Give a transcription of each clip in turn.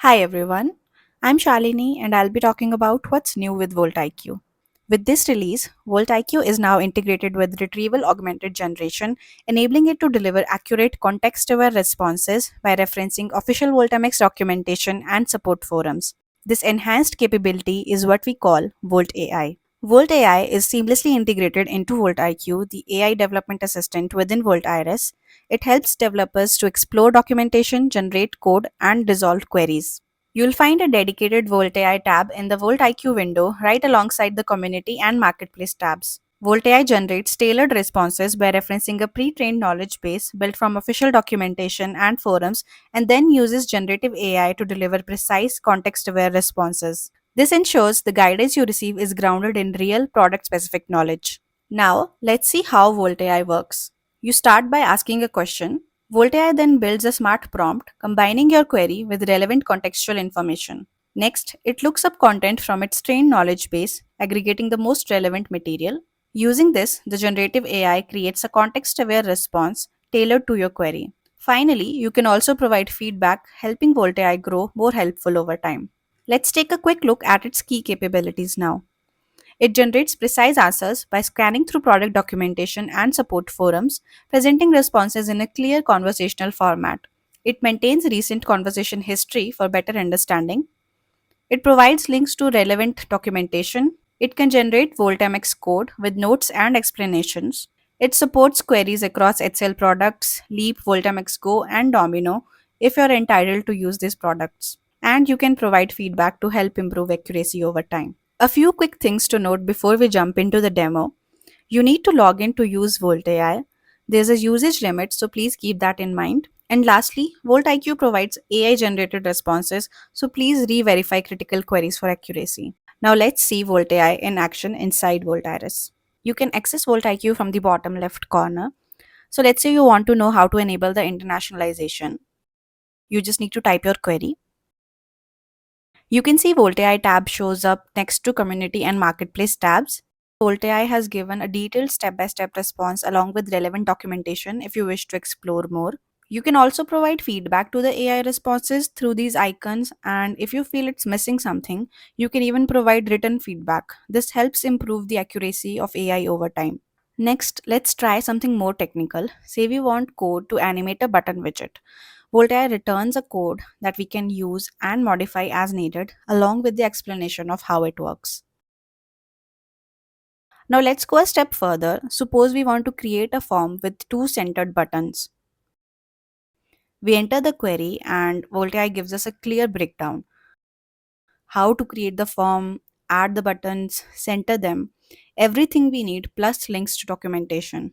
Hi everyone, I'm Shalini and I'll be talking about what's new with Volt IQ. With this release, Volt IQ is now integrated with Retrieval-Augmented Generation, enabling it to deliver accurate context-aware responses by referencing official Voltamix documentation and support forums. This enhanced capability is what we call Volt AI. Volt AI is seamlessly integrated into Volt IQ, the AI development assistant within Volt Iris. It helps developers to explore documentation, generate code, and resolve queries. You'll find a dedicated Volt AI tab in the Volt IQ window right alongside the community and marketplace tabs. Volt AI generates tailored responses by referencing a pre-trained knowledge base built from official documentation and forums and then uses generative AI to deliver precise context-aware responses. This ensures the guidance you receive is grounded in real product-specific knowledge. Now, let's see how Volt AI works. You start by asking a question. Volt AI then builds a smart prompt, combining your query with relevant contextual information. Next, it looks up content from its trained knowledge base, aggregating the most relevant material. Using this, the generative AI creates a context aware response tailored to your query. Finally, you can also provide feedback, helping Volt AI grow more helpful over time. Let's take a quick look at its key capabilities now. It generates precise answers by scanning through product documentation and support forums, presenting responses in a clear conversational format. It maintains recent conversation history for better understanding. It provides links to relevant documentation. It can generate Voltamix code with notes and explanations. It supports queries across Excel products, Leap, Voltamix Go, and Domino if you're entitled to use these products. And you can provide feedback to help improve accuracy over time. A few quick things to note before we jump into the demo. You need to log in to use Volt AI. There's a usage limit, so please keep that in mind. And lastly, Volt IQ provides AI generated responses, so please re verify critical queries for accuracy. Now let's see Volt AI in action inside Volt Iris. You can access Volt IQ from the bottom left corner. So let's say you want to know how to enable the internationalization. You just need to type your query. You can see Volt AI tab shows up next to community and marketplace tabs. Volt AI has given a detailed step-by-step response along with relevant documentation if you wish to explore more. You can also provide feedback to the AI responses through these icons, and if you feel it's missing something, you can even provide written feedback. This helps improve the accuracy of AI over time. Next, let's try something more technical. Say we want code to animate a button widget. Voltaire returns a code that we can use and modify as needed, along with the explanation of how it works. Now let's go a step further. Suppose we want to create a form with two centered buttons. We enter the query and Voltaire gives us a clear breakdown. How to create the form, add the buttons, center them, everything we need plus links to documentation.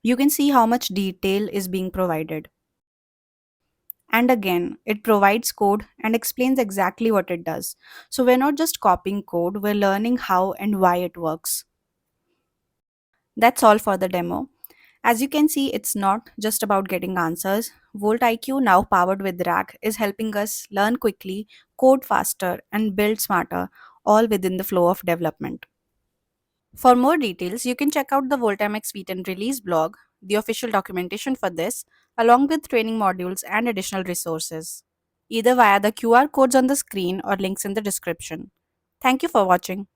You can see how much detail is being provided. And again, it provides code and explains exactly what it does. So we're not just copying code, we're learning how and why it works. That's all for the demo. As you can see, it's not just about getting answers. Volt IQ, now powered with RAG, is helping us learn quickly, code faster, and build smarter, all within the flow of development. For more details, you can check out the Voltamix v10 release blog, the official documentation for this, along with training modules and additional resources, either via the QR codes on the screen or links in the description. Thank you for watching.